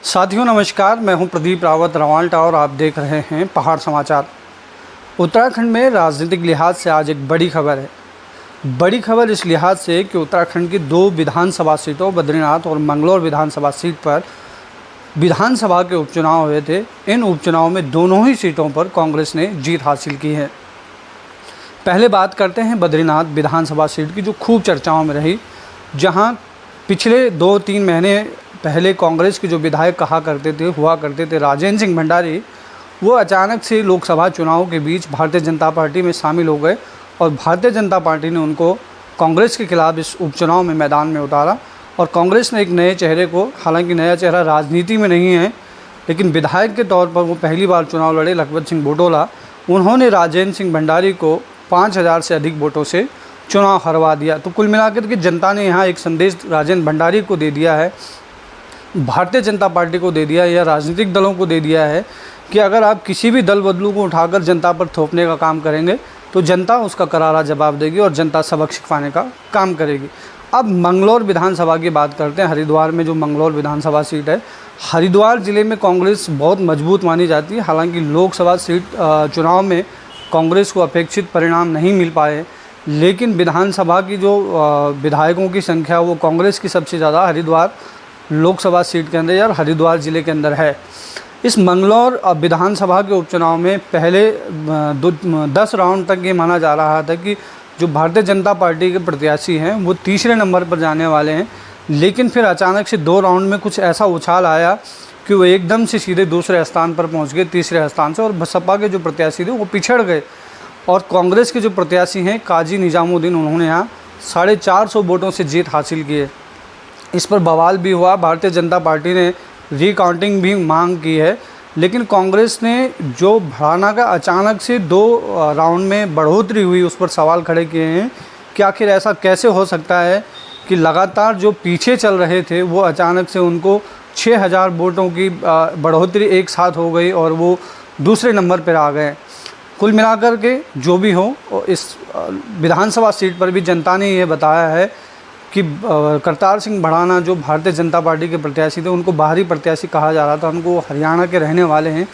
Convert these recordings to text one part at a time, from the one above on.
साथियों नमस्कार, मैं हूं प्रदीप रावत रवाल्टा और आप देख रहे हैं पहाड़ समाचार। उत्तराखंड में राजनीतिक लिहाज से आज एक बड़ी खबर है। बड़ी खबर इस लिहाज से कि उत्तराखंड की 2 विधानसभा सीटों बद्रीनाथ और मंगलौर विधानसभा सीट पर विधानसभा के उपचुनाव हुए थे। इन उपचुनाव में दोनों ही सीटों पर कांग्रेस ने जीत हासिल की है। पहले बात करते हैं बद्रीनाथ विधानसभा सीट की, जो खूब चर्चाओं में रही, जहां पिछले 2-3 महीने पहले कांग्रेस के जो विधायक हुआ करते थे राजेंद्र सिंह भंडारी, वो अचानक से लोकसभा चुनाव के बीच भारतीय जनता पार्टी में शामिल हो गए और भारतीय जनता पार्टी ने उनको कांग्रेस के खिलाफ इस उपचुनाव में मैदान में उतारा। और कांग्रेस ने एक नए चेहरे को, हालांकि नया चेहरा राजनीति में नहीं है लेकिन विधायक के तौर पर वो पहली बार चुनाव लड़े, लखपत सिंह बुटोला, उन्होंने राजेंद्र सिंह भंडारी को 5000 से अधिक वोटों से चुनाव हरवा दिया। तो कुल मिलाकर के जनता ने यहाँ एक संदेश राजेंद्र भंडारी को दे दिया है, भारतीय जनता पार्टी को दे दिया है या राजनीतिक दलों को दे दिया है कि अगर आप किसी भी दल बदलू को उठाकर जनता पर थोपने का काम करेंगे तो जनता उसका करारा जवाब देगी और जनता सबक सिखाने का काम करेगी। अब मंगलौर विधानसभा की बात करते हैं। हरिद्वार में जो मंगलौर विधानसभा सीट है, हरिद्वार ज़िले में कांग्रेस बहुत मजबूत मानी जाती है। हालांकि लोकसभा सीट चुनाव में कांग्रेस को अपेक्षित परिणाम नहीं मिल पाए, लेकिन विधानसभा की जो विधायकों की संख्या वो कांग्रेस की सबसे ज़्यादा हरिद्वार लोकसभा सीट के अंदर या हरिद्वार ज़िले के अंदर है। इस मंगलौर विधानसभा के उपचुनाव में पहले 10 राउंड तक ये माना जा रहा था कि जो भारतीय जनता पार्टी के प्रत्याशी हैं वो तीसरे नंबर पर जाने वाले हैं, लेकिन फिर अचानक से 2 राउंड में कुछ ऐसा उछाल आया कि वो एकदम से सीधे दूसरे स्थान पर पहुंच गए, तीसरे स्थान से, और बसपा के जो प्रत्याशी थे वो पिछड़ गए। और कांग्रेस के जो प्रत्याशी हैं काजी निजामुद्दीन, उन्होंने यहाँ 450 वोटों से जीत हासिल की है। इस पर बवाल भी हुआ, भारतीय जनता पार्टी ने रिकाउंटिंग भी मांग की है, लेकिन कांग्रेस ने जो भड़ाना का अचानक से 2 राउंड में बढ़ोतरी हुई उस पर सवाल खड़े किए हैं कि आखिर ऐसा कैसे हो सकता है कि लगातार जो पीछे चल रहे थे वो अचानक से उनको 6000 वोटों की बढ़ोतरी एक साथ हो गई और वो दूसरे नंबर पर आ गए। कुल मिलाकर के जो भी हो, इस विधानसभा सीट पर भी जनता ने ये बताया है कि करतार सिंह भड़ाना जो भारतीय जनता पार्टी के प्रत्याशी थे, उनको बाहरी प्रत्याशी कहा जा रहा था, उनको हरियाणा के रहने वाले हैं,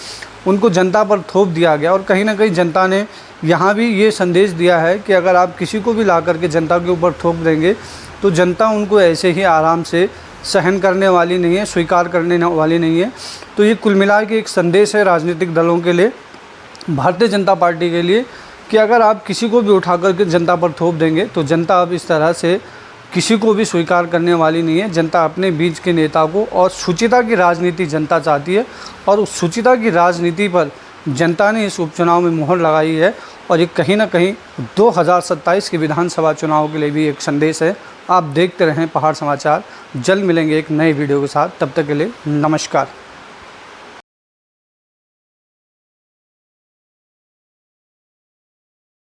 उनको जनता पर थोप दिया गया। और कहीं ना कहीं जनता ने यहाँ भी ये संदेश दिया है कि अगर आप किसी को भी ला करके जनता के ऊपर थोप देंगे तो जनता उनको ऐसे ही आराम से सहन करने वाली नहीं है, स्वीकार करने वाली नहीं है। तो ये कुल मिला के एक संदेश है राजनीतिक दलों के लिए, भारतीय जनता पार्टी के लिए, कि अगर आप किसी को भी उठा करके जनता पर थोप देंगे तो जनता अब इस तरह से किसी को भी स्वीकार करने वाली नहीं है। जनता अपने बीच के नेता को, और शुचिता की राजनीति जनता चाहती है, और उस शुचिता की राजनीति पर जनता ने इस उपचुनाव में मोहर लगाई है। और ये कहीं ना कहीं 2027 के विधानसभा चुनाव के लिए भी एक संदेश है। आप देखते रहें पहाड़ समाचार, जल्द मिलेंगे एक नए वीडियो के साथ, तब तक के लिए नमस्कार।